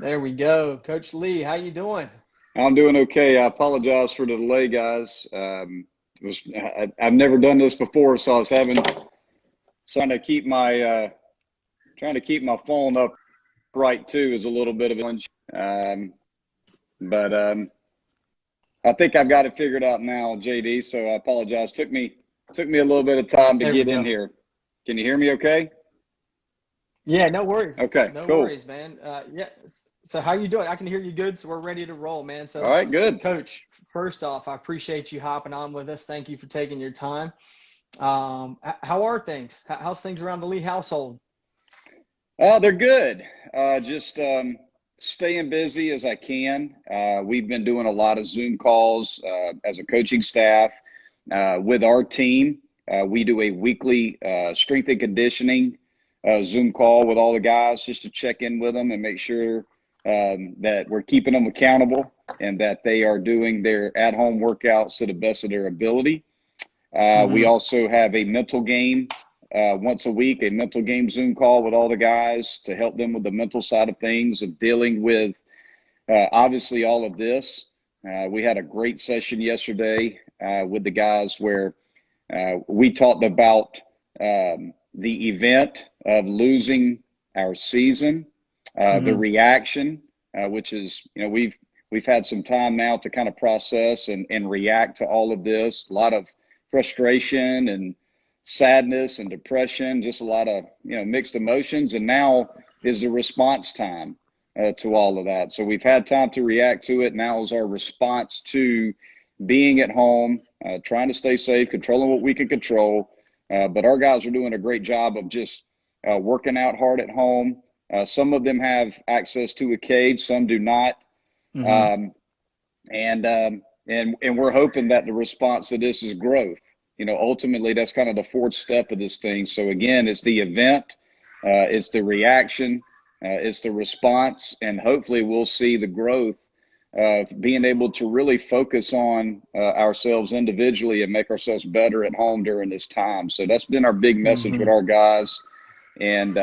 There we go. Coach Lee, how you doing? I'm doing okay. I apologize for the delay, guys. I've never done this before, so I was trying to keep my phone up right too is a little bit of a challenge. But I think I've got it figured out now, JD. So I apologize. Took me a little bit of time to There we get in go. here. Can you hear me? Okay. Yeah, no worries. Okay. No Cool. worries, man. Yeah. So how you doing? I can hear you good, so we're ready to roll, man. All So, right. Good. Coach, first off, I appreciate you hopping on with us. Thank you for taking your time. How are things? How's things around the Lee household? Oh, they're good. Just staying busy as I can. We've been doing a lot of Zoom calls as a coaching staff with our team. We do a weekly strength and conditioning Zoom call with all the guys just to check in with them and make sure that we're keeping them accountable and that they are doing their at-home workouts to the best of their ability. We Mm-hmm. also have a mental game once a week, a mental game Zoom call with all the guys to help them with the mental side of things of dealing with obviously all of this. We had a great session yesterday with the guys where we talked about the event of losing our season, the Mm-hmm. reaction, which is, we've had some time now to kind of process and react to all of this. A lot of frustration and sadness and depression, just a lot of mixed emotions. And now is the response time to all of that. So we've had time to react to it. Now is our response to being at home, trying to stay safe, controlling what we can control. But our guys are doing a great job of just working out hard at home. Some of them have access to a cage, some do not. Mm-hmm. Um, and we're hoping that the response to this is growth. Ultimately, that's kind of the fourth step of this thing. So again, it's the event, it's the reaction, it's the response, and hopefully we'll see the growth of being able to really focus on ourselves individually and make ourselves better at home during this time. So that's been our big message with Mm-hmm. our guys, and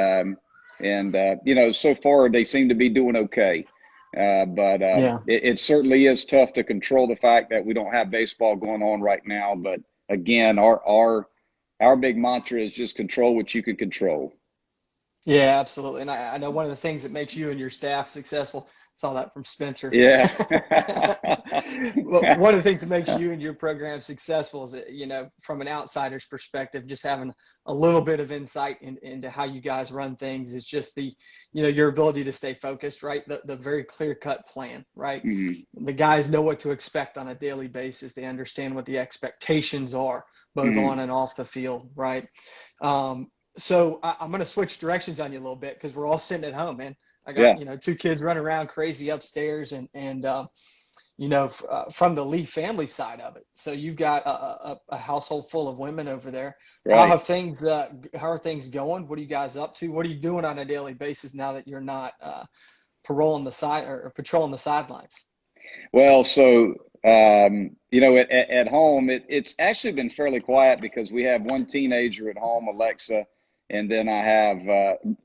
so far they seem to be doing okay. But Yeah. it certainly is tough to control the fact that we don't have baseball going on right now. But again, our big mantra is just control what you can control. Yeah, absolutely. And I know one of the things that makes you and your staff successful, saw that from Spencer. Yeah. Well, one of the things that makes you and your program successful is that, from an outsider's perspective, just having a little bit of insight into how you guys run things is just your ability to stay focused, right? The very clear cut plan, right? Mhm. The guys know what to expect on a daily basis. They understand what the expectations are, both on Mhm. and off the field, right? So I'm going to switch directions on you a little bit because we're all sitting at home, man. I got, Yeah. two kids running around crazy upstairs from the Lee family side of it. So you've got a household full of women over there. Right. How are things going? What are you guys up to? What are you doing on a daily basis now that you're not paroling the side or patrolling the sidelines? Well, so at home, it's actually been fairly quiet because we have one teenager at home, Alexa, and then I have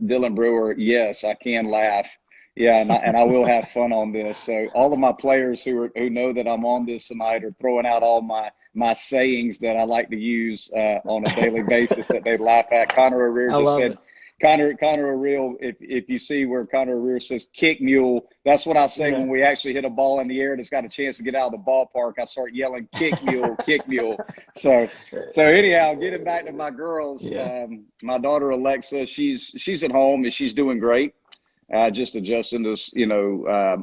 Dylan Brewer. Yes, I can laugh. Yeah, and I will have fun on this. So all of my players who know that I'm on this tonight are throwing out all my sayings that I like to use on a daily basis that they laugh at. Connor O'Rear I just love said, it. Connor O'Rear, if you see where Connor O'Rear says kick mule, that's what I say Yeah. when we actually hit a ball in the air that's got a chance to get out of the ballpark. I start yelling kick mule, kick mule. So anyhow, getting back to my girls, Yeah. my daughter Alexa, she's at home and she's doing great. Just adjusting to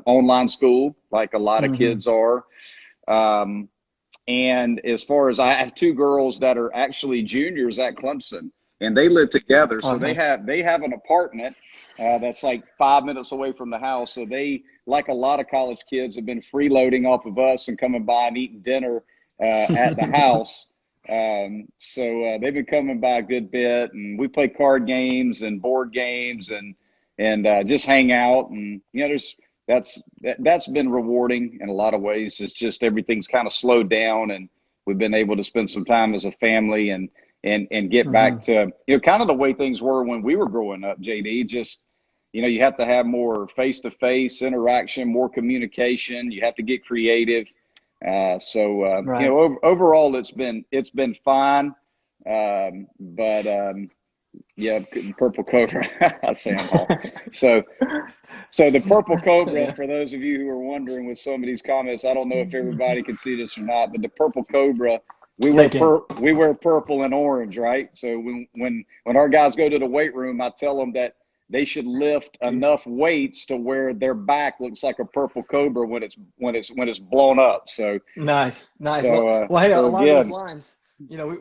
online school like a lot of Hmm. kids are. Um, and as far as I have two girls that are actually juniors at Clemson, and they live together, Oh, so they nice. have an apartment that's like 5 minutes away from the house. So they, like a lot of college kids, have been freeloading off of us and coming by and eating dinner at the house. So they've been coming by a good bit, and we play card games and board games and just hang out. And that's been rewarding in a lot of ways. It's just everything's kind of slowed down, and we've been able to spend some time as a family and get Hmm. back to kind of the way things were when we were growing up. JD, just you have to have more face-to-face interaction, more communication. You have to get creative. Right. Overall, it's been fine. Yeah, purple cobra. I say them all. So the purple cobra, Yeah. for those of you who are wondering with some of these comments, I don't know if everybody can see this or not, but the purple cobra, They can. we wear purple and orange, right? So when our guys go to the weight room, I tell them that they should lift enough weights to where their back looks like a purple cobra when it's blown up. So Nice, nice. Well, hey, a so lot of those again, lines,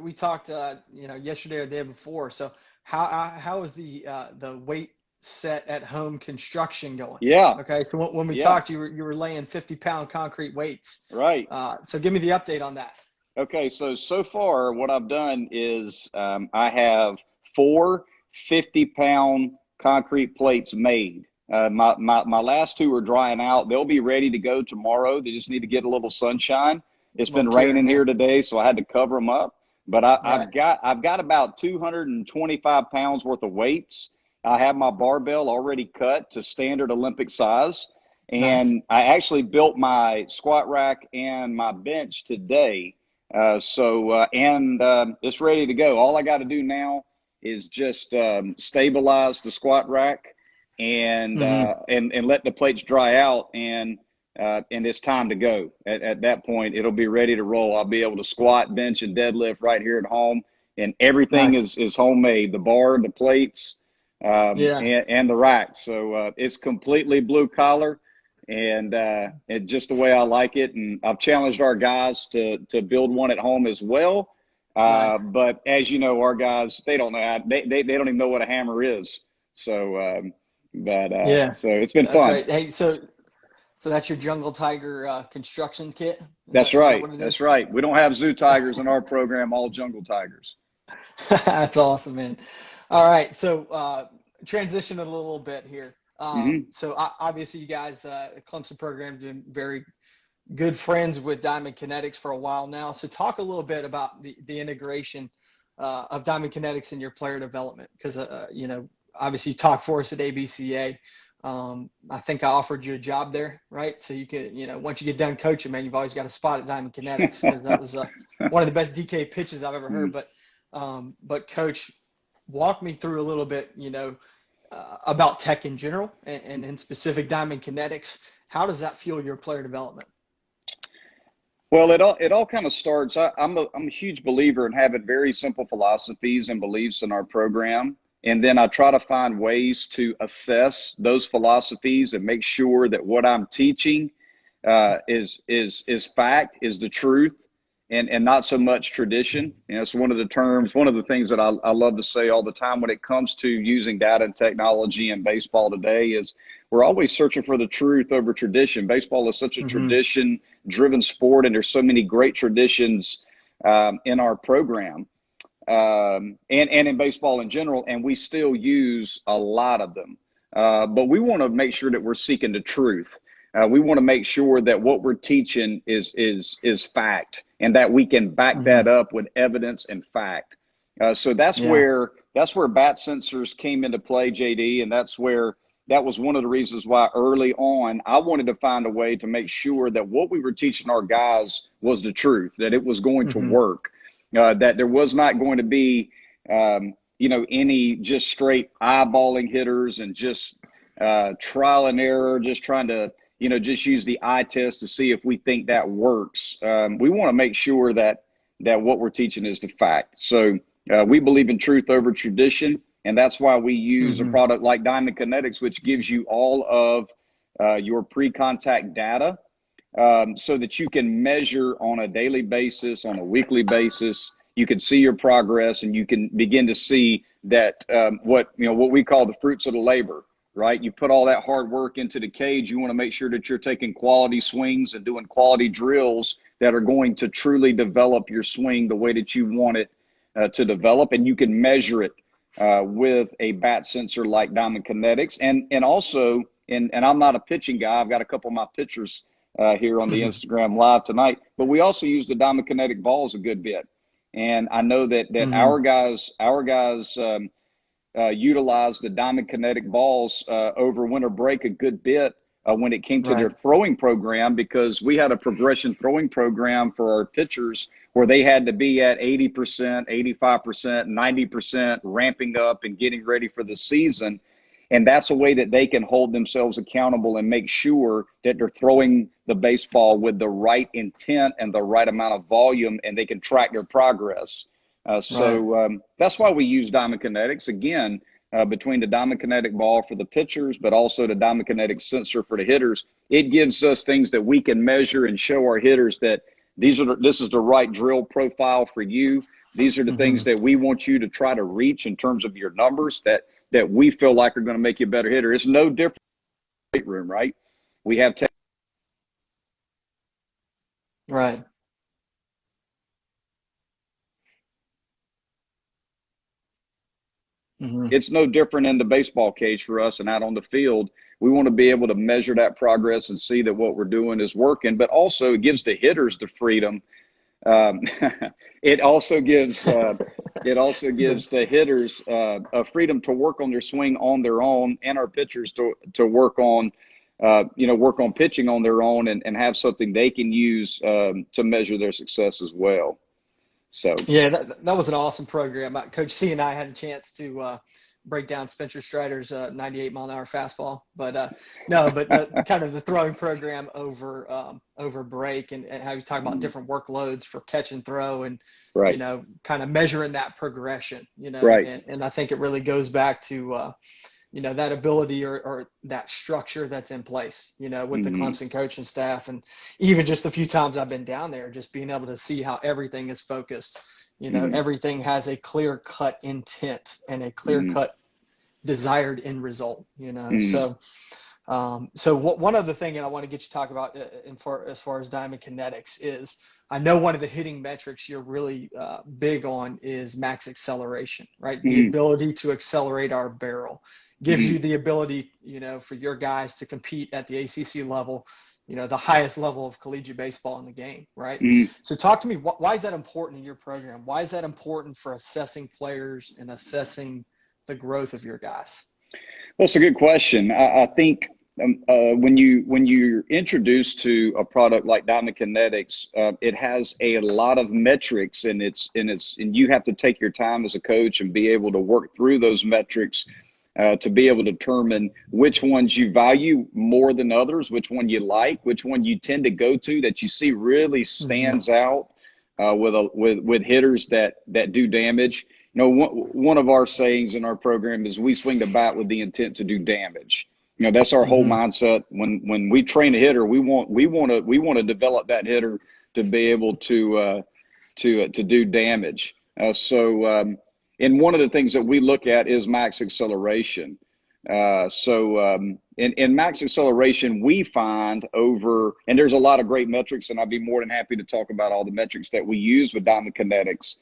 we talked, yesterday or the day before. So how is the weight set at home construction going? yeah, Okay, so when we yeah, talked, you were laying 50-pound concrete weights. right. So give me the update on that. Okay, so far what I've done is I have four 50-pound concrete plates made. My last two are drying out. They'll be ready to go tomorrow. They just need to get a little sunshine. It's Little been care, raining yeah. here today, so I had to cover them up. But Right. I've got about 225 pounds worth of weights. I have my barbell already cut to standard Olympic size. Nice. And I actually built my squat rack and my bench today. It's ready to go. All I got to do now is just stabilize the squat rack Hmm. and let the plates dry out, and it's time to go. At that point, it'll be ready to roll. I'll be able to squat, bench, and deadlift right here at home, and everything Nice. is homemade. The bar, the plates, Yeah. and the rack. So it's completely blue collar, and just the way I like it. And I've challenged our guys to build one at home as well. Nice. But as you know, our guys, they don't know they don't even know what a hammer is. So Yeah. so it's been That's fun. right. Hey, so that's your Jungle Tiger construction kit? That's Is that right. what it That's is? right. We don't have zoo tigers in our program, all jungle tigers. That's awesome, man. All right, so transition a little bit here. Hmm. Obviously, you guys, the Clemson program, been very good friends with Diamond Kinetics for a while now. So talk a little bit about the integration of Diamond Kinetics in your player development, because obviously you talk for us at ABCA. I think I offered you a job there, right? So you could, once you get done coaching, man, you've always got a spot at Diamond Kinetics, because that was one of the best DK pitches I've ever heard. But Coach, walk me through a little bit, about tech in general, and in specific Diamond Kinetics. How does that fuel your player development? Well, it all kind of starts. I'm a huge believer in having very simple philosophies and beliefs in our program, and then I try to find ways to assess those philosophies and make sure that what I'm teaching is fact, is the truth, and not so much tradition. It's one of the things that I love to say all the time when it comes to using data and technology in baseball today is we're always searching for the truth over tradition. Baseball is such a Mm-hmm. tradition-driven sport, and there's so many great traditions in our program and in baseball in general, and we still use a lot of them. But we want to make sure that we're seeking the truth. We want to make sure that what we're teaching is fact, and that we can back Mm-hmm. that up with evidence and fact. So Yeah. that's where bat sensors came into play, JD, and that was one of the reasons why early on I wanted to find a way to make sure that what we were teaching our guys was the truth, that it was going to Mm-hmm. work, that there was not going to be any just straight eyeballing hitters and just trial and error, just trying to just use the eye test to see if we think that works. We want to make sure that what we're teaching is the fact. So we believe in truth over tradition, and that's why we use a Mm-hmm. product like Diamond Kinetics, which gives you all of your pre-contact data, so that you can measure on a daily basis, on a weekly basis. You can see your progress, and you can begin to see that what we call the fruits of the labor. Right, you put all that hard work into the cage. You want to make sure that you're taking quality swings and doing quality drills that are going to truly develop your swing the way that you want it to develop, and you can measure it with a bat sensor like Diamond Kinetics, and also, and I'm not a pitching guy. I've got a couple of my pitchers here on the Instagram live tonight, but we also use the Diamond Kinetic balls a good bit, and I know that Mm-hmm. our guys utilized the Diamond Kinetic balls over winter break a good bit when it came to their Right. throwing program, because we had a progression throwing program for our pitchers where they had to be at 80%, 85%, 90%, ramping up and getting ready for the season. And that's a way that they can hold themselves accountable and make sure that they're throwing the baseball with the right intent and the right amount of volume, and they can track their progress. Right. That's why we use Diamond Kinetics, again, between the Diamond Kinetic ball for the pitchers, but also the Diamond Kinetic sensor for the hitters. It gives us things that we can measure and show our hitters that this is the right drill profile for you. These are the things that we want you to try to reach in terms of your numbers that we feel like are going to make you a better hitter. It's no different in the weight room, right? We have Right. It's no different in the baseball cage for us and out on the field. We want to be able to measure that progress and see that what we're doing is working, but also it gives the hitters the freedom. Um, it also gives the hitters a freedom to work on their swing on their own, and our pitchers to work on work on pitching on their own, and have something they can use to measure their success as well. So Yeah, that was an awesome program. Coach C and I had a chance to break down Spencer Strider's 98-mile-an-hour fastball, but no, but kind of the throwing program over break, and how he's talking about different workloads for catch and throw, and right, kind of measuring that progression, right, and I think it really goes back to that ability or that structure that's in place, with the mm-hmm. Clemson coaching staff. And even just the few times I've been down there, just being able to see how everything is focused, Mm-hmm. everything has a clear cut intent and a clear Mm-hmm. cut desired end result, Mm-hmm. So one other thing that I want to get you to talk about as far as Diamond Kinetics is, I know one of the hitting metrics you're really big on is max acceleration, right? The Mm-hmm. ability to accelerate our barrel gives Mm-hmm. you the ability, for your guys to compete at the ACC level, the highest level of collegiate baseball in the game, right? Mm-hmm. So talk to me, why is that important in your program? Why is that important for assessing players and assessing the growth of your guys? Well, it's a good question. I think when you're introduced to a product like Diamond Kinetics, it has a lot of metrics, and you have to take your time as a coach and be able to work through those metrics to be able to determine which ones you value more than others, which one you like, which one you tend to go to that you see really stands out with hitters that do damage. One of our sayings in our program is we swing the bat with the intent to do damage. That's our whole mindset. When we train a hitter, we want to develop that hitter to be able to do damage. And one of the things that we look at is max acceleration. In max acceleration, we find and there's a lot of great metrics, and I'd be more than happy to talk about all the metrics that we use with Diamond Kinetics.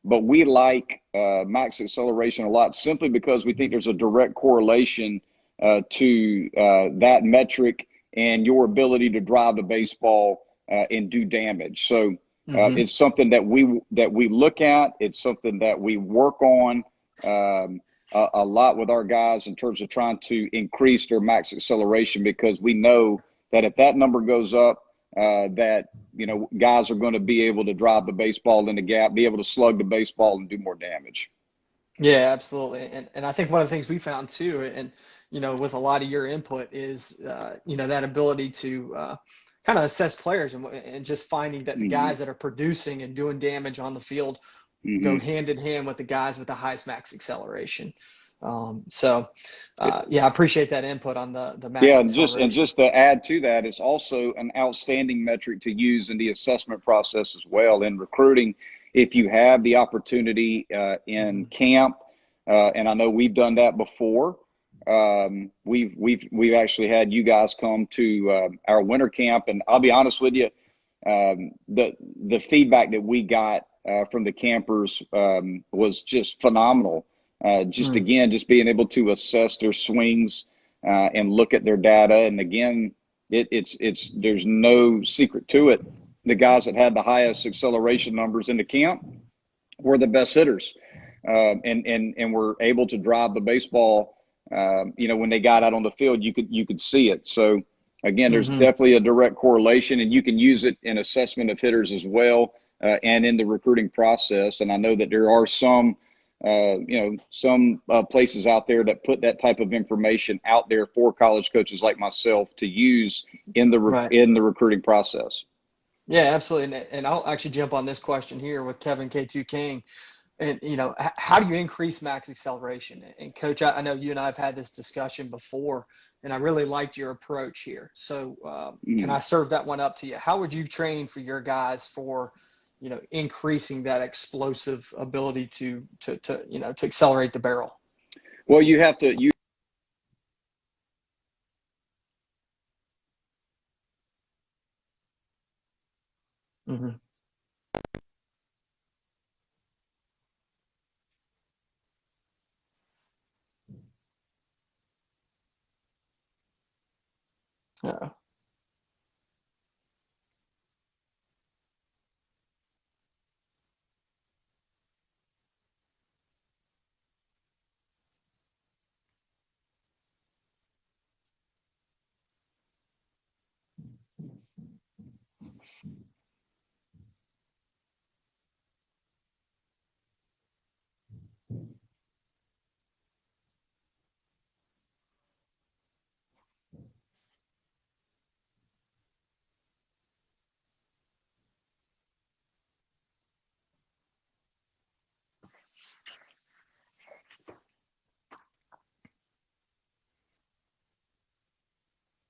But we like max acceleration a lot, simply because we think there's a direct correlation to that metric and your ability to drive the baseball and do damage. So it's something that we look at. It's something that we work on a lot with our guys in terms of trying to increase their max acceleration, because we know that if that number goes up, that guys are going to be able to drive the baseball in the gap, be able to slug the baseball and do more damage. Yeah, absolutely. And I think one of the things we found too, and with a lot of your input, is that ability to kind of assess players, and just finding that the guys that are producing and doing damage on the field go hand in hand with the guys with the highest max acceleration. I appreciate that input on the max acceleration. And just to add to that, it's also an outstanding metric to use in the assessment process as well in recruiting. If you have the opportunity in camp, and I know we've done that before. We've actually had you guys come to our winter camp, and I'll be honest with you, the feedback that we got from the campers was just phenomenal. Just being able to assess their swings and look at their data, and again, there's no secret to it. The guys that had the highest acceleration numbers in the camp were the best hitters. and were able to drive the baseball. When they got out on the field, you could see it. So again, there's definitely a direct correlation, and you can use it in assessment of hitters as well, and in the recruiting process. And I know that there are some places out there that put that type of information out there for college coaches like myself to use in the recruiting process. Yeah, absolutely. And I'll actually jump on this question here with Kevin K2 King. And, how do you increase max acceleration? And Coach, I know you and I have had this discussion before, and I really liked your approach here. So can I serve that one up to you? How would you train for your guys for, increasing that explosive ability to accelerate the barrel? Well, you have to, Mm-hmm. Yeah.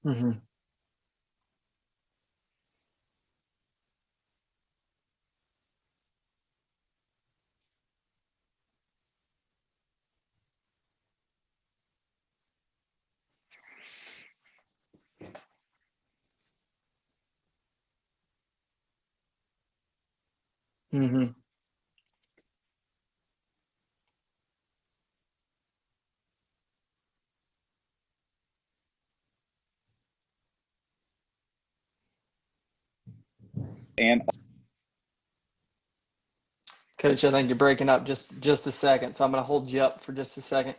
Mm-hmm. Mm-hmm. and Coach, I think you're breaking up just a second, so I'm going to hold you up for just a second.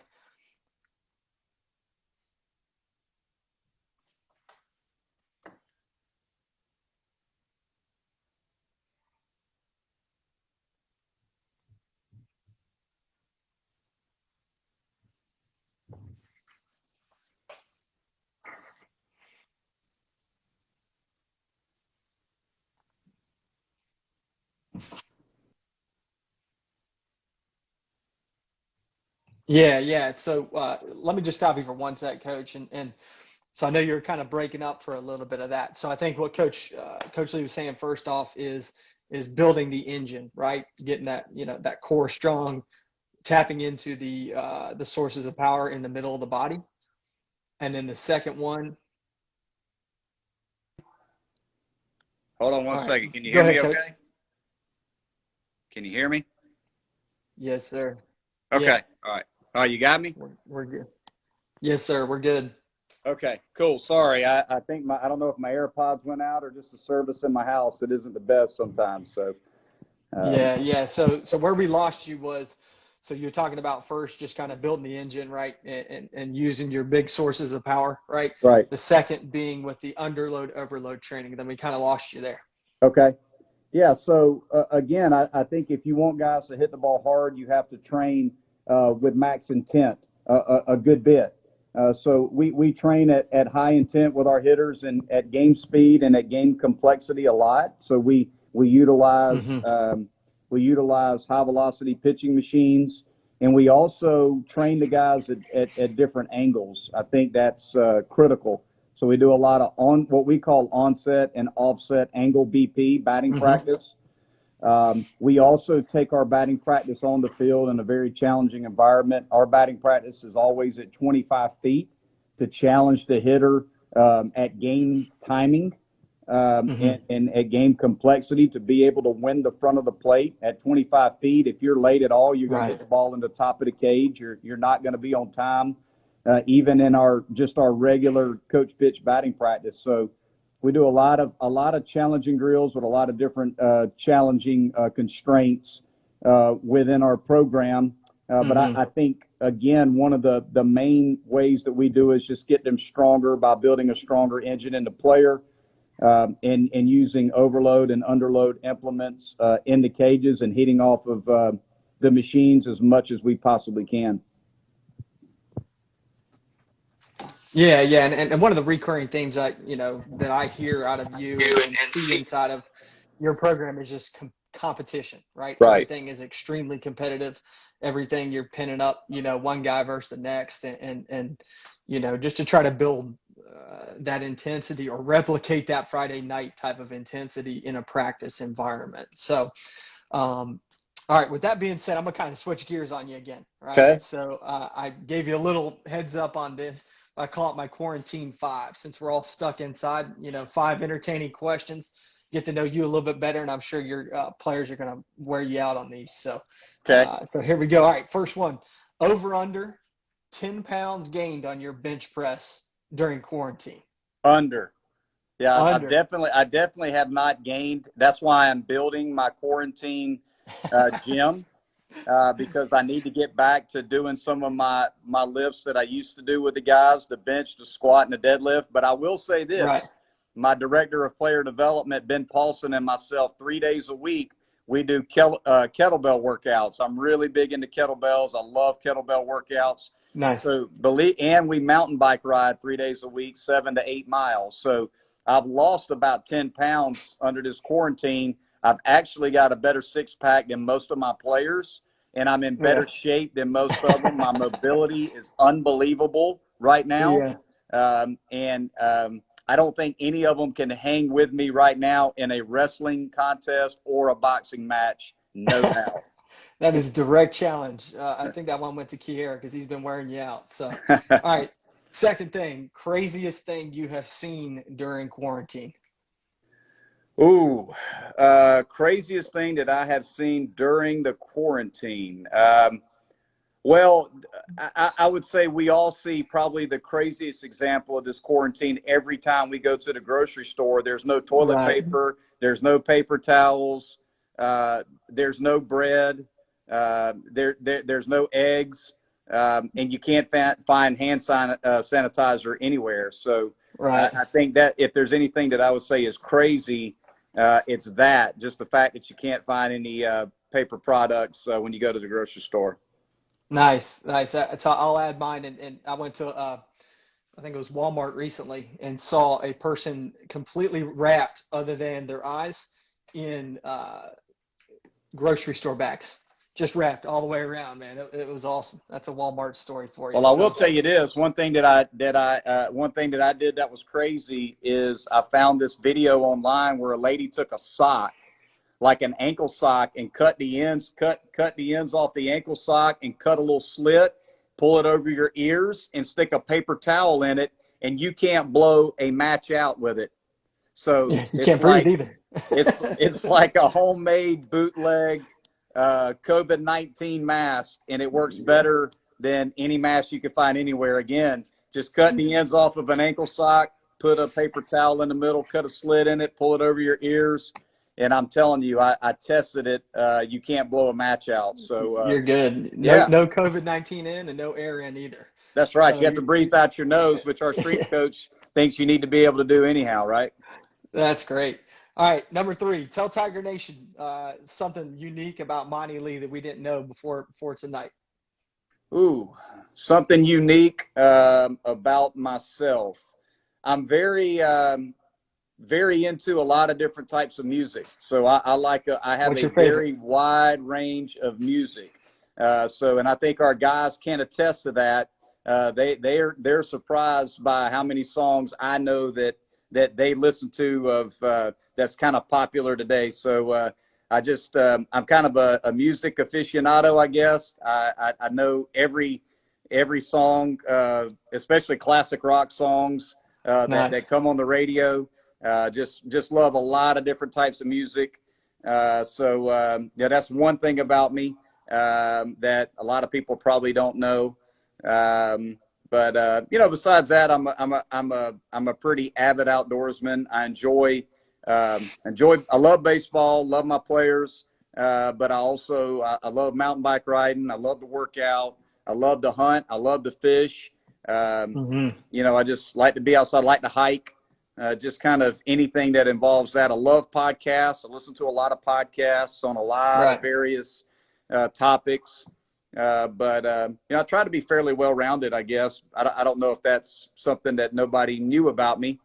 Yeah, yeah. So let me just stop you for one sec, Coach, and so I know you're kind of breaking up for a little bit of that. So I think what Coach Lee was saying first off is building the engine, right? Getting that that core strong, tapping into the sources of power in the middle of the body, and then the second one. Hold on one All right, second. Can you go hear ahead, me Coach. okay? Can you hear me? Yes, sir. Yeah, Okay. All right. All right. You got me? we're good. Yes, sir. We're good. Okay. Cool. Sorry. I think I don't know if my AirPods went out or just the service in my house. It isn't the best sometimes. So, Yeah, yeah. So where we lost you was, so you're talking about first just kind of building the engine, right, and using your big sources of power, right? right. The second being with the underload overload training. Then we kind of lost you there. Okay. Yeah. So, again, I think if you want guys to hit the ball hard, you have to train with max intent a good bit. So we train at high intent with our hitters and at game speed and at game complexity a lot. So we utilize Mm-hmm. high velocity pitching machines, and we also train the guys at different angles. I think that's critical. So we do a lot of what we call onset and offset angle BP batting Mm-hmm. practice. We also take our batting practice on the field in a very challenging environment. Our batting practice is always at 25 feet to challenge the hitter at game timing Mm-hmm. and at game complexity to be able to win the front of the plate at 25 feet. If you're late at all, you're going to Right. hit the ball in the top of the cage. You're not going to be on time, even in our regular coach pitch batting practice. So we do a lot of challenging drills with a lot of different challenging constraints within our program. But I think, again, one of the main ways that we do is just get them stronger by building a stronger engine in the player, and using overload and underload implements in the cages and heating off of the machines as much as we possibly can. Yeah, and one of the recurring themes that I hear out of you and see inside of your program is just competition, right? Right. Everything is extremely competitive. Everything you're pinning up, one guy versus the next, and just to try to build that intensity or replicate that Friday night type of intensity in a practice environment. So, all right, with that being said, I'm gonna kind of switch gears on you again, right? Okay. So I gave you a little heads up on this. I call it my quarantine 5, since we're all stuck inside. 5 entertaining questions, get to know you a little bit better, and I'm sure your players are going to wear you out on these. So, okay. So here we go. All right, first one: over under 10 pounds gained on your bench press during quarantine. Under. Yeah, Under. I definitely have not gained. That's why I'm building my quarantine gym. Because I need to get back to doing some of my lifts that I used to do with the guys, the bench, the squat, and the deadlift. But I will say this, right. My director of player development, Ben Paulson, and myself, 3 days a week, we do kettlebell workouts. I'm really big into kettlebells. I love kettlebell workouts. Nice. So and we mountain bike ride 3 days a week, 7 to 8 miles. So I've lost about 10 pounds under this quarantine. I've actually got a better six-pack than most of my players, and I'm in better shape than most of them. My mobility is unbelievable right now. Yeah. I don't think any of them can hang with me right now in a wrestling contest or a boxing match. No doubt. That is a direct challenge. I think that one went to Kiera because he's been wearing you out. So, all right. Second thing, craziest thing you have seen during quarantine. Ooh, craziest thing that I have seen during the quarantine. Well, I would say we all see probably the craziest example of this quarantine every time we go to the grocery store. There's no toilet paper. There's no paper towels. There's no bread. There's no eggs. And you can't find hand sanitizer anywhere. So I think that if there's anything that I would say is crazy, it's just the fact that you can't find any paper products when you go to the grocery store. Nice. So I'll add mine. And I went to, I think it was Walmart recently, and saw a person completely wrapped, other than their eyes, in grocery store bags. Just wrapped all the way around, man. It was awesome. That's a Walmart story for you. Well, I will tell you this. One thing that I did that was crazy is I found this video online where a lady took a sock, like an ankle sock, and cut the ends off the ankle sock and cut a little slit, pull it over your ears, and stick a paper towel in it, and you can't blow a match out with it. So you can't breathe either. it's like a homemade bootleg COVID-19 mask, and it works better than any mask you can find anywhere. Again, just cut the ends off of an ankle sock, put a paper towel in the middle, cut a slit in it, pull it over your ears, and I'm telling you, I tested it. You can't blow a match out. So you're good. No COVID-19 in and no air in either. That's right. So you have to breathe out your nose, which our strength coach thinks you need to be able to do anyhow, right? That's great. All right, number 3, tell Tiger Nation something unique about Monte Lee that we didn't know before tonight. Ooh, something unique about myself. I'm very into a lot of different types of music. So I have a very wide range of music. And I think our guys can attest to that. They're surprised by how many songs I know that they listen to of that's kind of popular today. So I'm kind of a music aficionado, I guess. I know every song, especially classic rock songs that come on the radio. Just love a lot of different types of music. That's one thing about me that a lot of people probably don't know. Besides that, I'm a pretty avid outdoorsman. I love baseball, love my players, but I love mountain bike riding. I love to work out. I love to hunt. I love to fish. I just like to be outside. I like to hike. Just kind of anything that involves that. I love podcasts. I listen to a lot of podcasts on a lot of various topics. But I try to be fairly well-rounded, I guess. I don't know if that's something that nobody knew about me,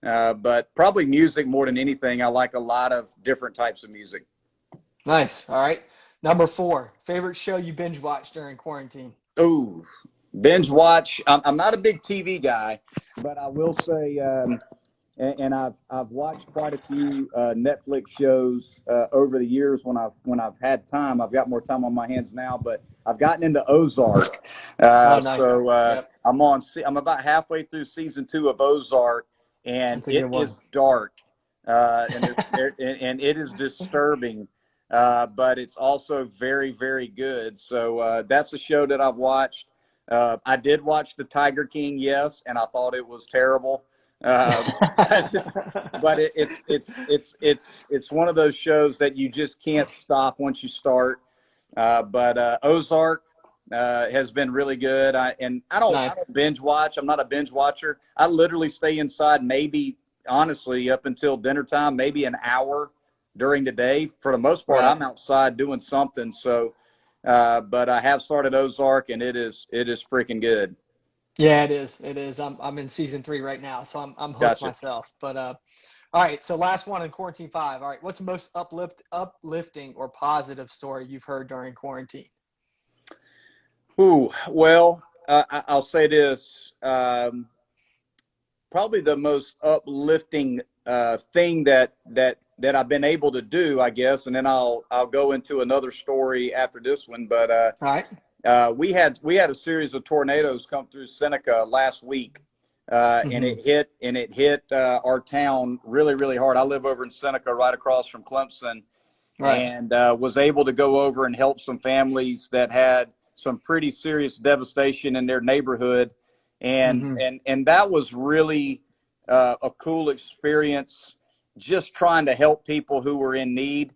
but probably music more than anything. I like a lot of different types of music. Nice. All right. Number 4, favorite show you binge watched during quarantine? Ooh, binge watch. I'm not a big TV guy, but I will say, and I've watched quite a few Netflix shows over the years when I've had time. I've got more time on my hands now, but I've gotten into Ozark. Nice. So I'm about halfway through season 2 of Ozark, and it is dark, and it is disturbing. But it's also very, very good. So that's a show that I've watched. I did watch The Tiger King, yes, and I thought it was terrible. But it's one of those shows that you just can't stop once you start. But Ozark has been really good. I don't binge watch. I'm not a binge watcher. I literally stay inside maybe, honestly, up until dinner time, maybe an hour during the day. For the most part, I'm outside doing something. So, but I have started Ozark, and it is freaking good. Yeah, it is. It is. I'm in season 3 right now, so I'm hooked myself. But all right. So last one in quarantine 5. All right. What's the most uplifting or positive story you've heard during quarantine? Ooh, well, I'll say this. Probably the most uplifting thing that I've been able to do, I guess, and then I'll go into another story after this one. But all right. We had a series of tornadoes come through Seneca last week, and it hit our town really, really hard. I live over in Seneca, right across from Clemson, and was able to go over and help some families that had some pretty serious devastation in their neighborhood, and that was really a cool experience. Just trying to help people who were in need.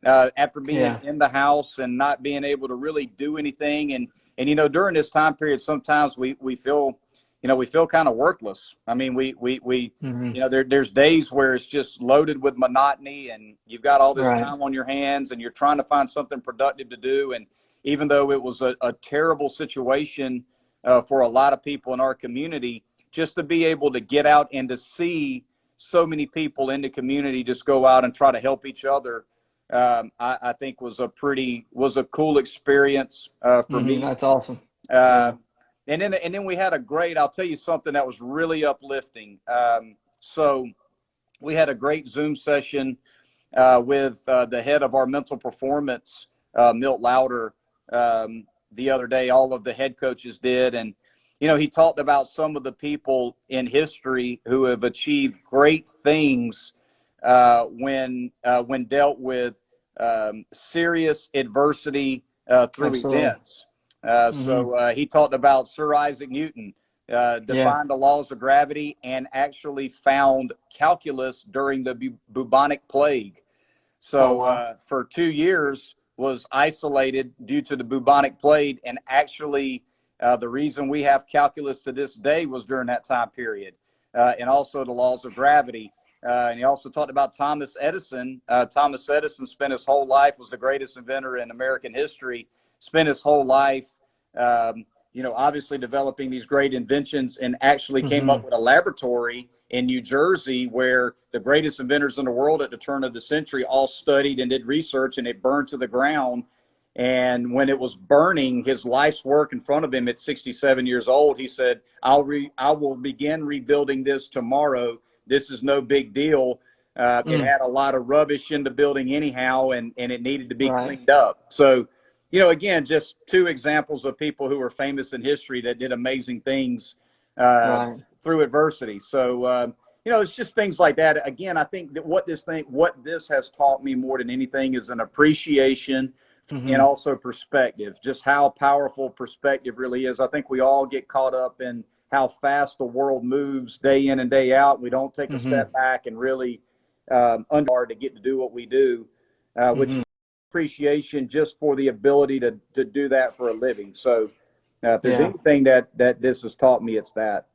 After being in the house and not being able to really do anything. And during this time period, sometimes we feel kind of worthless. I mean, there's days where it's just loaded with monotony, and you've got all this time on your hands, and you're trying to find something productive to do. And even though it was a terrible situation for a lot of people in our community, just to be able to get out and to see so many people in the community just go out and try to help each other, I think was a cool experience for me. That's awesome. And then we had I'll tell you something that was really uplifting. So we had a great Zoom session with the head of our mental performance, Milt Lauder, the other day. All of the head coaches did, and he talked about some of the people in history who have achieved great things when dealt with serious adversity through events. So he talked about Sir Isaac Newton, defined the laws of gravity, and actually found calculus during the bubonic plague. So for 2 years was isolated due to the bubonic plague, and actually the reason we have calculus to this day was during that time period, and also the laws of gravity. And he also talked about Thomas Edison. Thomas Edison spent his whole life, was the greatest inventor in American history, spent his whole life, obviously developing these great inventions, and actually came up with a laboratory in New Jersey where the greatest inventors in the world at the turn of the century all studied and did research, and it burned to the ground. And when it was burning, his life's work in front of him at 67 years old, he said, I will begin rebuilding this tomorrow. This is no big deal. It had a lot of rubbish in the building anyhow, and it needed to be cleaned up. So, again, just 2 examples of people who were famous in history that did amazing things through adversity. So, it's just things like that. Again, I think that what this has taught me more than anything is an appreciation and also perspective, just how powerful perspective really is. I think we all get caught up in how fast the world moves day in and day out. We don't take a step back and really to get to do what we do, which is appreciation just for the ability to do that for a living. So if there's Yeah. anything that this has taught me, it's that.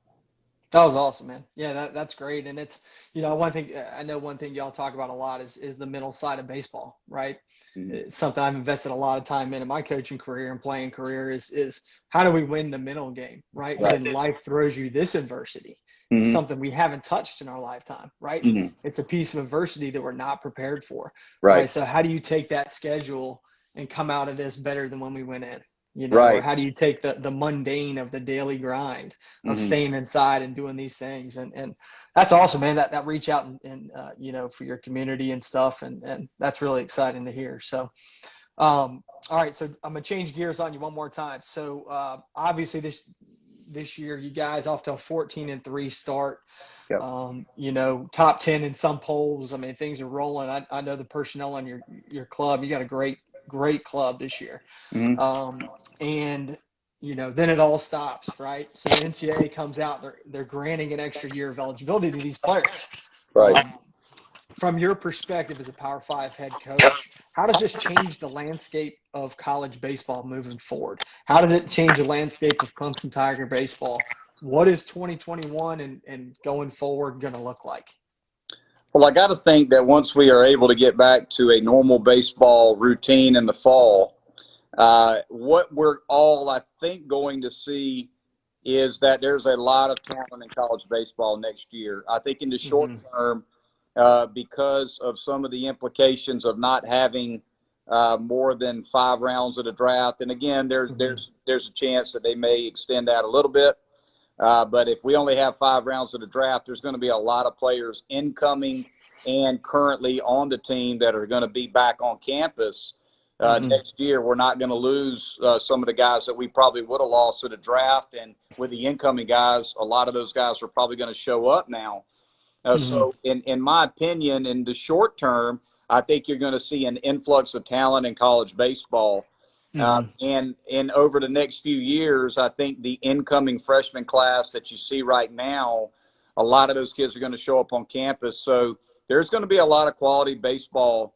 That was awesome, man. Yeah, that's great. And it's, one thing I know, one thing y'all talk about a lot is the mental side of baseball, right? Mhm. It's something I've invested a lot of time in my coaching career and playing career is how do we win the mental game, right? Right. When life throws you this adversity, it's Mm-hmm. something we haven't touched in our lifetime, right? Mm-hmm. It's a piece of adversity that we're not prepared for, Right. right? So how do you take that schedule and come out of this better than when we went in? Or Right. how do you take the mundane of the daily grind of Mm-hmm. staying inside and doing these things? And that's awesome, man, that reach out and for your community and stuff. And that's really exciting to hear. So, all right. So I'm going to change gears on you one more time. So, obviously this year, you guys off to a 14-3 start. Yep. Top 10 in some polls. I mean, things are rolling. I know the personnel on your club. You got a great club this year. Mm-hmm. And then it all stops, right? So the NCAA comes out, they're granting an extra year of eligibility to these players. Right. From your perspective as a Power 5 head coach, how does this change the landscape of college baseball moving forward? How does it change the landscape of Clemson Tiger baseball? What is 2021 and going forward going to look like? Well, I got to think that once we are able to get back to a normal baseball routine in the fall, what we're all, I think, going to see is that there's a lot of talent in college baseball next year. I think in the short term, because of some of the implications of not having more than 5 rounds of the draft, and again, there's a chance that they may extend that a little bit. But if we only have 5 rounds of the draft, there's going to be a lot of players incoming and currently on the team that are going to be back on campus next year. We're not going to lose some of the guys that we probably would have lost to the draft. And with the incoming guys, a lot of those guys are probably going to show up now. So in my opinion, in the short term, I think you're going to see an influx of talent in college baseball. And over the next few years, I think the incoming freshman class that you see right now, a lot of those kids are going to show up on campus. So there's going to be a lot of quality baseball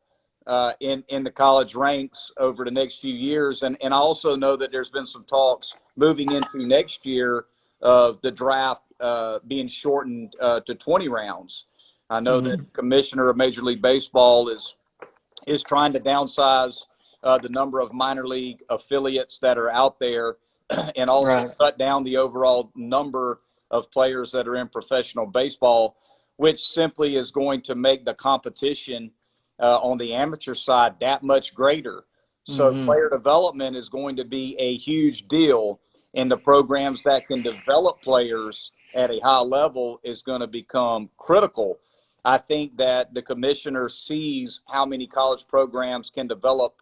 in the college ranks over the next few years. And I also know that there's been some talks moving into next year of the draft being shortened to 20 rounds. I know that the commissioner of Major League Baseball is trying to downsize the number of minor league affiliates that are out there and also cut down the overall number of players that are in professional baseball, which simply is going to make the competition on the amateur side that much greater. So player development is going to be a huge deal, and the programs that can develop players at a high level is going to become critical. I think that the commissioner sees how many college programs can develop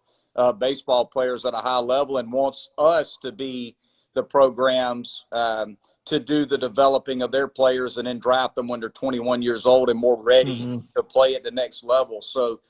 baseball players at a high level and wants us to be the programs to do the developing of their players and then draft them when they're 21 years old and more ready to play at the next level. So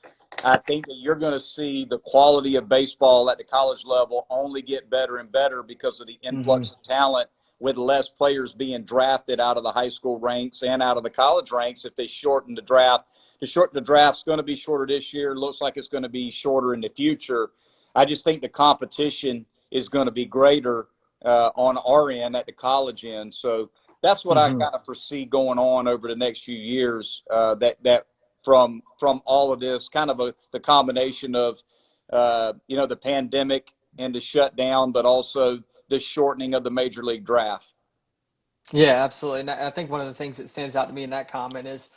I think that you're going to see the quality of baseball at the college level only get better and better because of the influx of talent, with less players being drafted out of the high school ranks and out of the college ranks if they shorten the draft. The draft's going to be shorter this year. It looks like it's going to be shorter in the future. I just think the competition is going to be greater on our end at the college end. So that's what I kind of foresee going on over the next few years, that from all of this, kind of the combination of, the pandemic and the shutdown, but also the shortening of the major league draft. Yeah, absolutely. And I think one of the things that stands out to me in that comment is,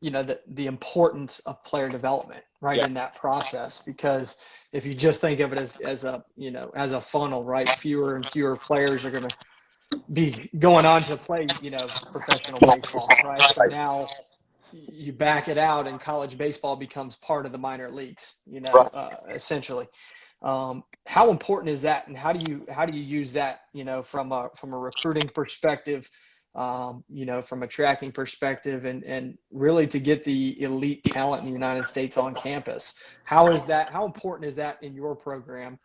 the importance of player development, right, in that process. Because if you just think of it as a funnel, right, fewer and fewer players are going to be going on to play, professional baseball, right? So now you back it out and college baseball becomes part of the minor leagues, essentially. How important is that, and how do you use that, from a recruiting perspective, from a tracking perspective, and really to get the elite talent in the United States on campus? How important is that in your program,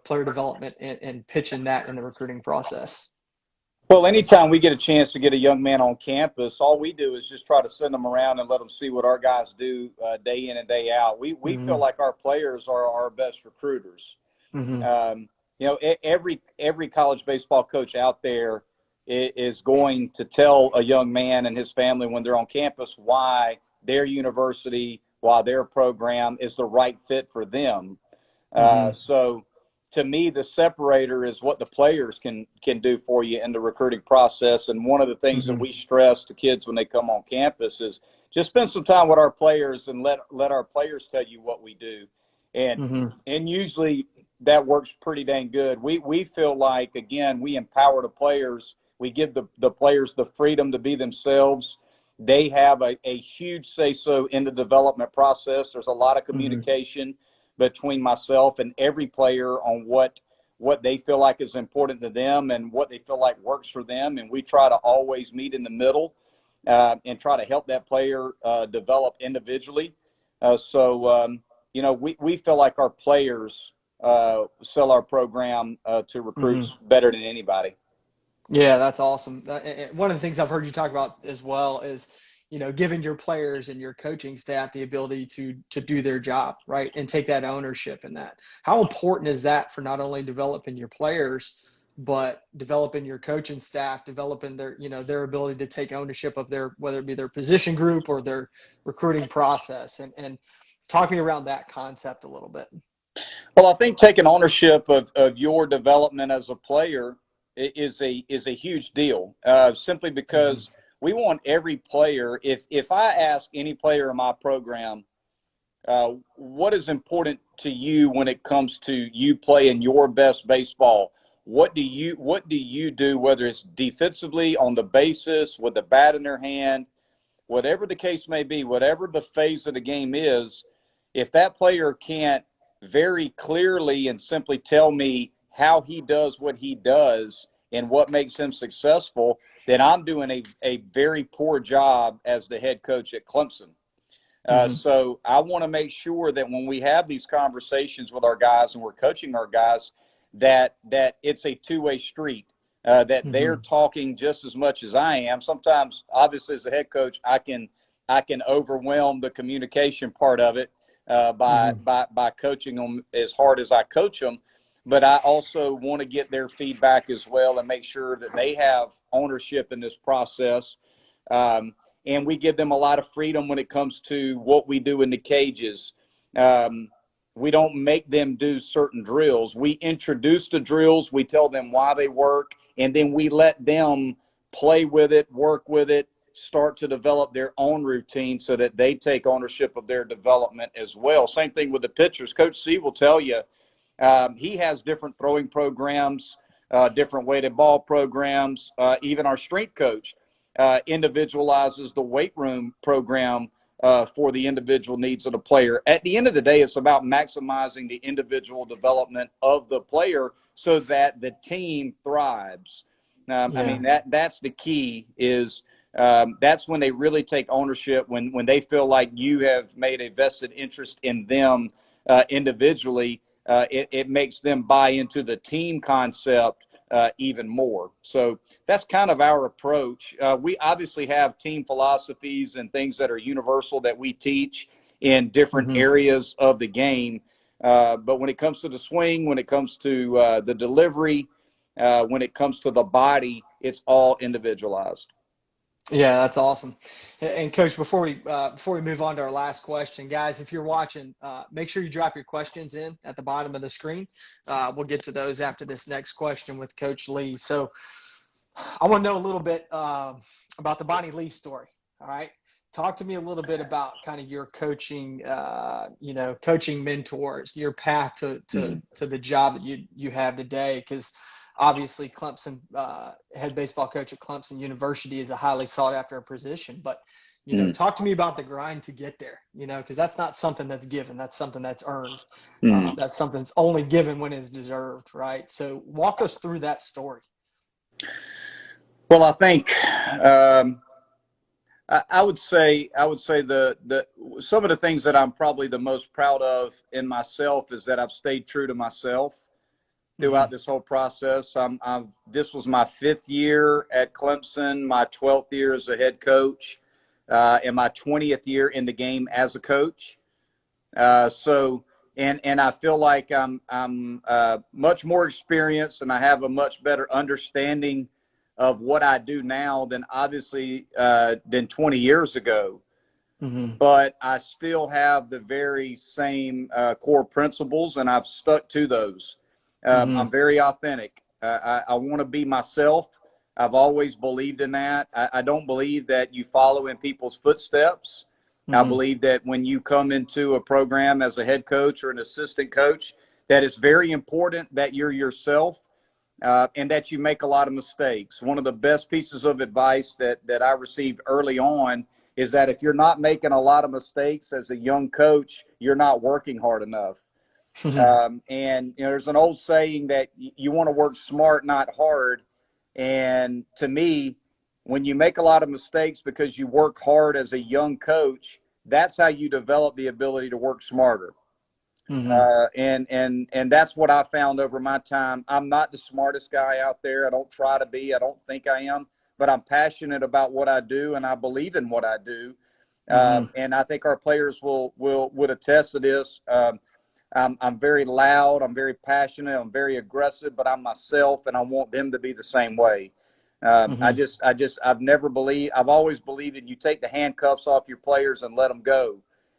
player development and pitching that in the recruiting process? Well, anytime we get a chance to get a young man on campus, all we do is just try to send them around and let them see what our guys do day in and day out. We feel Mm-hmm. like our players are our best recruiters. Mm-hmm. Um, every college baseball coach out there is going to tell a young man and his family when they're on campus why their university, why their program is the right fit for them. Mm-hmm. So to me, the separator is what the players can do for you in the recruiting process. And one of the things that Mm-hmm. we stress to kids when they come on campus is just spend some time with our players and let our players tell you what we do. And Mm-hmm. and usually that works pretty dang good. We feel like, again, we empower the players. We give the players the freedom to be themselves. They have a huge say so in the development process. There's a lot of Mm-hmm. communication between myself and every player on what they feel like is important to them and what they feel like works for them. And we try to always meet in the middle and try to help that player develop individually. We feel like our players sell our program to Mm-hmm. recruits better than anybody. Yeah, that's awesome. And one of the things I've heard you talk about as well is, giving your players and your coaching staff the ability to do their job, right, and take that ownership in that. How important is that for not only developing your players, but developing your coaching staff, developing their ability to take ownership of their, whether it be their position group or their recruiting process, and talk me around that concept a little bit. Well, I think taking ownership of your development as a player is a huge deal. Simply Mm-hmm. because we want every player. If I ask any player in my program, what is important to you when it comes to you playing your best baseball? What do you do? Whether it's defensively, on the bases, with the bat in their hand, whatever the case may be, whatever the phase of the game is, if that player can't very clearly and simply tell me how he does what he does and what makes him successful, then I'm doing a very poor job as the head coach at Clemson. Mm-hmm. So I want to make sure that when we have these conversations with our guys and we're coaching our guys, that it's a two-way street. That they're Mm-hmm. talking just as much as I am. Sometimes, obviously, as a head coach, I can overwhelm the communication part of it Mm-hmm. by coaching them as hard as I coach them. But I also want to get their feedback as well and make sure that they have ownership in this process. Um, and we give them a lot of freedom when it comes to what we do in the cages. Um, we don't make them do certain drills. We introduce the drills, we tell them why they work, and then we let them play with it, work with it, start to develop their own routine so that they take ownership of their development as well. Same thing with the pitchers. Coach C will tell you he has different throwing programs, different weighted ball programs. Even our strength coach individualizes the weight room program for the individual needs of the player. At the end of the day, it's about maximizing the individual development of the player so that the team thrives. I Yeah. mean, that's the key is that's when they really take ownership, when they feel like you have made a vested interest in them individually. It makes them buy into the team concept even more. So that's kind of our approach. We obviously have team philosophies and things that are universal that we teach in different Mm-hmm. areas of the game. But when it comes to the swing, when it comes to the delivery, when it comes to the body, it's all individualized. Yeah, that's awesome. And Coach, before we move on to our last question, guys, if you're watching, make sure you drop your questions in at the bottom of the screen. We'll get to those after this next question with Coach Lee. So I want to know a little bit about the Bonnie Lee story. All right, talk to me a little bit about kind of your coaching, coaching mentors, your path Mm-hmm. to the job that you have today, because obviously Clemson, head baseball coach at Clemson University, is a highly sought after position. But talk to me about the grind to get there. Because that's not something that's given. That's something that's earned. Mm-hmm. That's something that's only given when it's deserved, right? So walk us through that story. Well, I think I would say the some of the things that I'm probably the most proud of in myself is that I've stayed true to myself. throughout this whole process. This was my 5th year at Clemson, my 12th year as a head coach, and my 20th year in the game as a coach. And I feel like I'm much more experienced, and I have a much better understanding of what I do now than 20 years ago. But I still have the very same core principles, and I've stuck to those. I'm very authentic. I want to be myself. I've always believed in that. I don't believe that you follow in people's footsteps. I believe that when you come into a program as a head coach or an assistant coach, that it's very important that you're yourself and that you make a lot of mistakes. One of the best pieces of advice that I received early on is that if you're not making a lot of mistakes as a young coach, you're not working hard enough. And there's an old saying that you want to work smart, not hard. And to me, when you make a lot of mistakes because you work hard as a young coach, that's how you develop the ability to work smarter. And that's what I found over my time. I'm not the smartest guy out there. I don't try to be. I don't think I am. But I'm passionate about what I do, and I believe in what I do. And I think our players would attest to this. I'm very loud. I'm very passionate. I'm very aggressive, but I'm myself, and I want them to be the same way. I've always believed that you take the handcuffs off your players and let them go.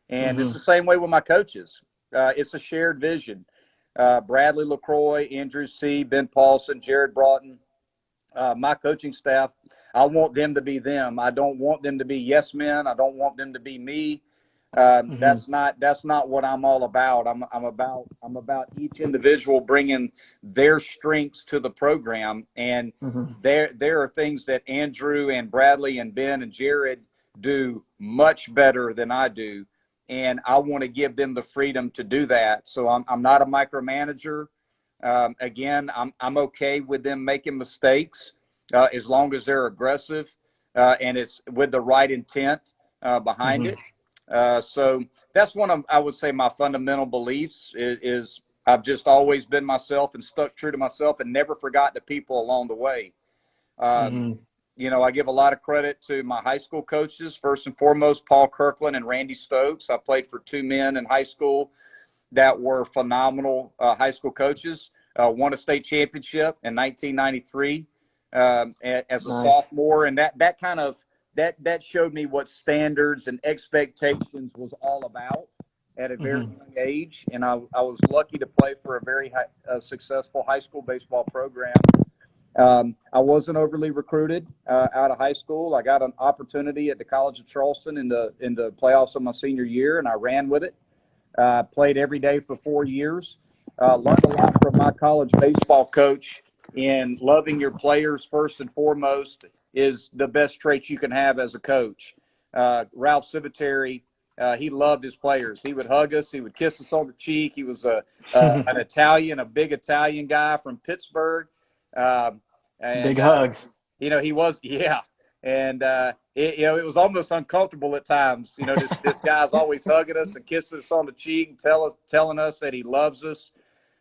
And it's the same way with my coaches. It's a shared vision. Bradley LaCroix, Andrew C., Ben Paulson, Jared Broughton, my coaching staff, I want them to be them. I don't want them to be yes men. I don't want them to be me. That's not what I'm all about. I'm about each individual bringing their strengths to the program. And there are things that Andrew and Bradley and Ben and Jared do much better than I do. And I want to give them the freedom to do that. So I'm not a micromanager. Again, I'm okay with them making mistakes as long as they're aggressive and it's with the right intent behind it. So that's one of, I would say, my fundamental beliefs is I've just always been myself and stuck true to myself and never forgot the people along the way. I give a lot of credit to my high school coaches, first and foremost, Paul Kirkland and Randy Stokes. I played for 2 men in high school that were phenomenal high school coaches. Won a state championship in 1993 as a sophomore, and that showed me what standards and expectations was all about at a very young age. And I was lucky to play for a very successful high school baseball program. I wasn't overly recruited out of high school. I got an opportunity at the College of Charleston in the playoffs of my senior year, and I ran with it. Played every day for 4 years. Learned a lot from my college baseball coach. And loving your players first and foremost is the best trait you can have as a coach. Ralph Civiteri, he loved his players. He would hug us. He would kiss us on the cheek. He was a big Italian guy from Pittsburgh. Big hugs. He was, yeah. And, it was almost uncomfortable at times. This guy's always hugging us and kissing us on the cheek and telling us that he loves us.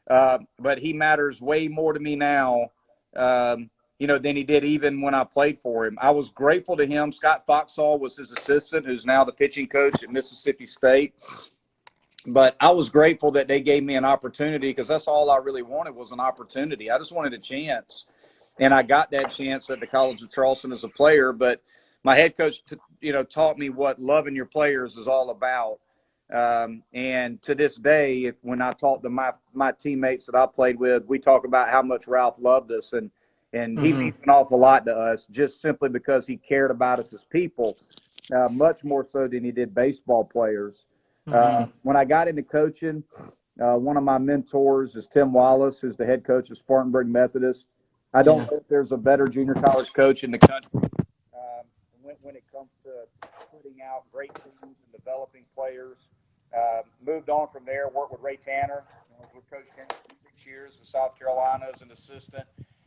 But he matters way more to me now, than he did even when I played for him. I was grateful to him. Scott Foxall was his assistant, who's now the pitching coach at Mississippi State. But I was grateful that they gave me an opportunity because that's all I really wanted was an opportunity. I just wanted a chance. And I got that chance at the College of Charleston as a player. But my head coach, taught me what loving your players is all about. And to this day, when I talk to my teammates that I played with, we talk about how much Ralph loved us. And he means an awful lot to us just simply because he cared about us as people, much more so than he did baseball players. When I got into coaching, one of my mentors is Tim Wallace, who's the head coach of Spartanburg Methodist. I don't know if there's a better junior college coach in the country when it comes to putting out great teams and developing players. Moved on from there, worked with Ray Tanner. I was with Coach Tanner for 6 years in South Carolina as an assistant,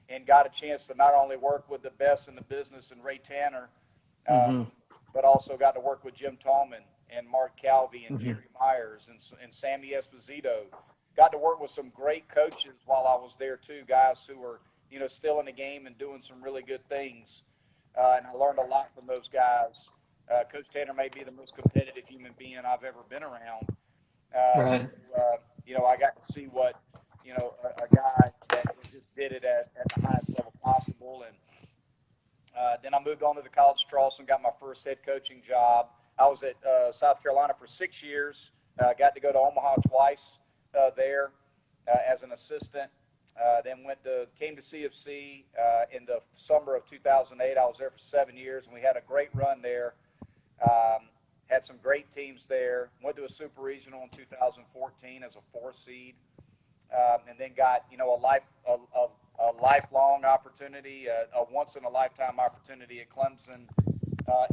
and got a chance to not only work with the best in the business and Ray Tanner, but also got to work with Jim Tallman and Mark Calvey and Jerry Myers and Sammy Esposito. got to work with some great coaches while I was there too, guys who were, still in the game and doing some really good things. And I learned a lot from those guys. Coach Tanner may be the most competitive human being I've ever been around. Right. I got to see what, a guy that just did it at the highest level possible. And then I moved on to the College of Charleston, got my first head coaching job. I was at South Carolina for 6 years. Got to go to Omaha twice there as an assistant. Then came to CFC in the summer of 2008. I was there for 7 years, and we had a great run there. Had some great teams there. Went to a super regional in 2014 as a 4 seed, and then got a lifelong opportunity, a once in a lifetime opportunity at Clemson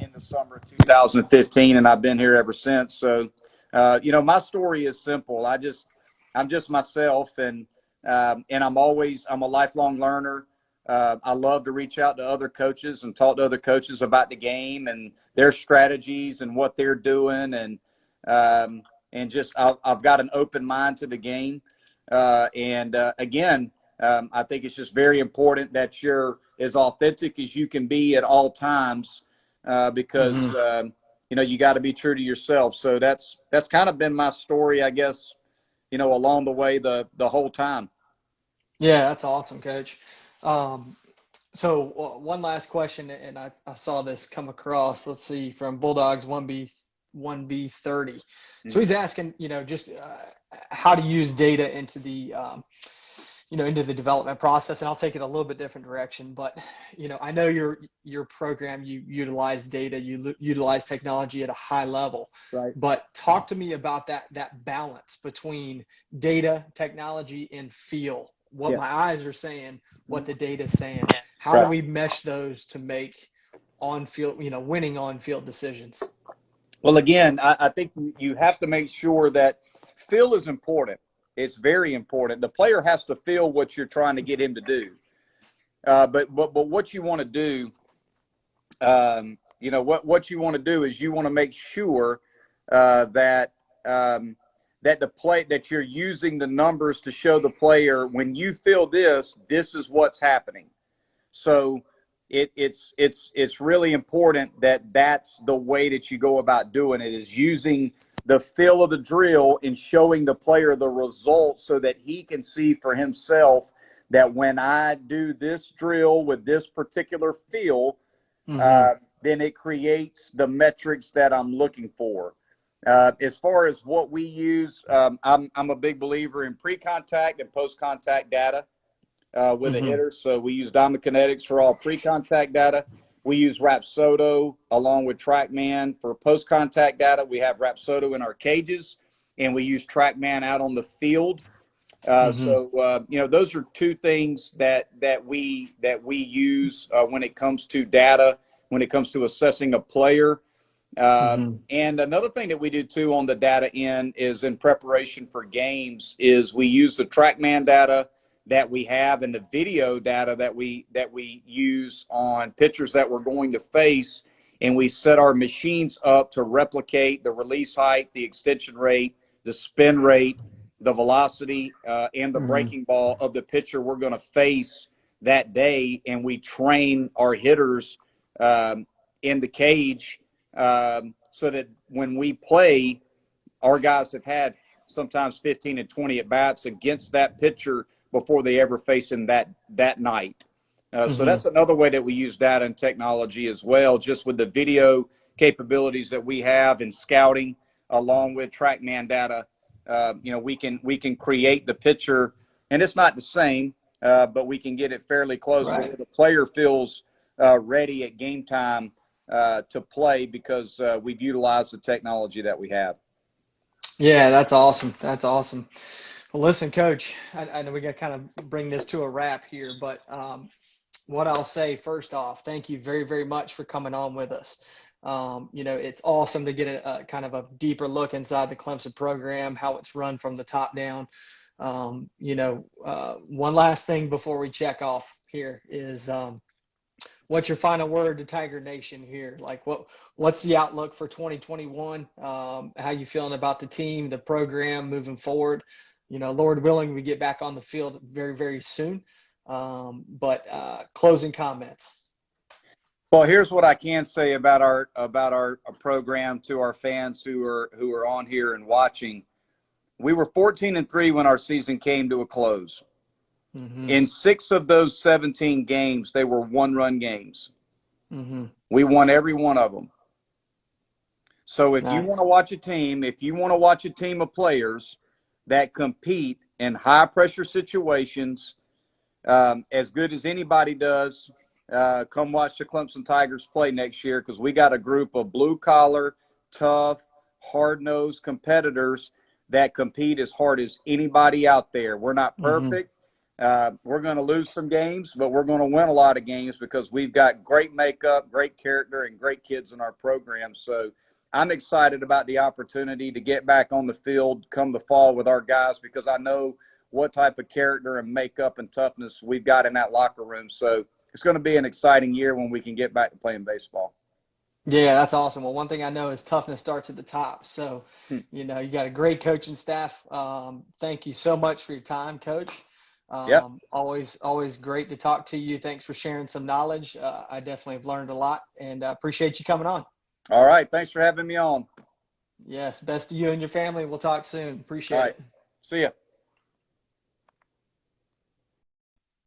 in the summer of 2015, and I've been here ever since. So, my story is simple. I'm just myself, and I'm a lifelong learner. I love to reach out to other coaches and talk to other coaches about the game and their strategies and what they're doing. And I've got an open mind to the game. Again, I think it's just very important that you're as authentic as you can be at all times, because, you got to be true to yourself. So that's kind of been my story, I guess, along the way, the whole time. Yeah, that's awesome, Coach. So one last question, and I saw this come across. Let's see, from Bulldogs 1B30. So he's asking, just how to use data into the into the development process. And I'll take it a little bit different direction. But I know your program, you utilize data, you utilize technology at a high level. Right. But talk to me about that balance between data, technology, and feel. What my eyes are saying, what the data's saying. How do we mesh those to make on-field, winning on-field decisions? Well, again, I think you have to make sure that feel is important. It's very important. The player has to feel what you're trying to get him to do. But what you want to do, what you want to do is you want to make sure that that you're using the numbers to show the player, when you feel this is what's happening. So it's really important that that's the way that you go about doing it, is using the feel of the drill and showing the player the results so that he can see for himself that when I do this drill with this particular feel, then it creates the metrics that I'm looking for. As far as what we use, I'm a big believer in pre-contact and post-contact data with a hitter. So we use Diamond Kinetics for all pre-contact data. We use Rapsodo along with TrackMan for post-contact data. We have Rapsodo in our cages, and we use TrackMan out on the field. So those are two things that we use when it comes to data, when it comes to assessing a player. And another thing that we do too on the data end is, in preparation for games, is we use the TrackMan data that we have and the video data that we use on pitchers that we're going to face, and we set our machines up to replicate the release height, the extension rate, the spin rate, the velocity, and the breaking ball of the pitcher we're going to face that day. And we train our hitters in the cage so that when we play, our guys have had sometimes 15 and 20 at-bats against that pitcher before they ever face him that night. So that's another way that we use data and technology as well, just with the video capabilities that we have in scouting, along with TrackMan data. We can create the picture, and it's not the same, but we can get it fairly close to where the player feels ready at game time to play, because we've utilized the technology that we have. Yeah, that's awesome. That's awesome. Well, listen, Coach, I know we got to kind of bring this to a wrap here, but what I'll say first off, thank you very, very much for coming on with us. It's awesome to get a kind of a deeper look inside the Clemson program, how it's run from the top down. One last thing before we check off here is, what's your final word to Tiger Nation here? Like, what's the outlook for 2021? How you feeling about the team, the program moving forward? Lord willing, we get back on the field very, very soon. But closing comments. Well, here's what I can say about our program to our fans who are on here and watching. We were 14-3 when our season came to a close. Mm-hmm. In 6 of those 17 games, they were one-run games. Mm-hmm. We won every one of them. So if you Nice. want to watch a team of players that compete in high-pressure situations, as good as anybody does, come watch the Clemson Tigers play next year, because we got a group of blue-collar, tough, hard-nosed competitors that compete as hard as anybody out there. We're not perfect. We're going to lose some games, but we're going to win a lot of games because we've got great makeup, great character, and great kids in our program. So I'm excited about the opportunity to get back on the field come the fall with our guys, because I know what type of character and makeup and toughness we've got in that locker room. So it's going to be an exciting year when we can get back to playing baseball. Yeah, that's awesome. Well, one thing I know is toughness starts at the top. So, Hmm. you got a great coaching staff. Thank you so much for your time, Coach. Yep. Always great to talk to you. Thanks for sharing some knowledge. I definitely have learned a lot, and I appreciate you coming on. All right. Thanks for having me on. Yes, best to you and your family. We'll talk soon. All Appreciate right. it. See ya.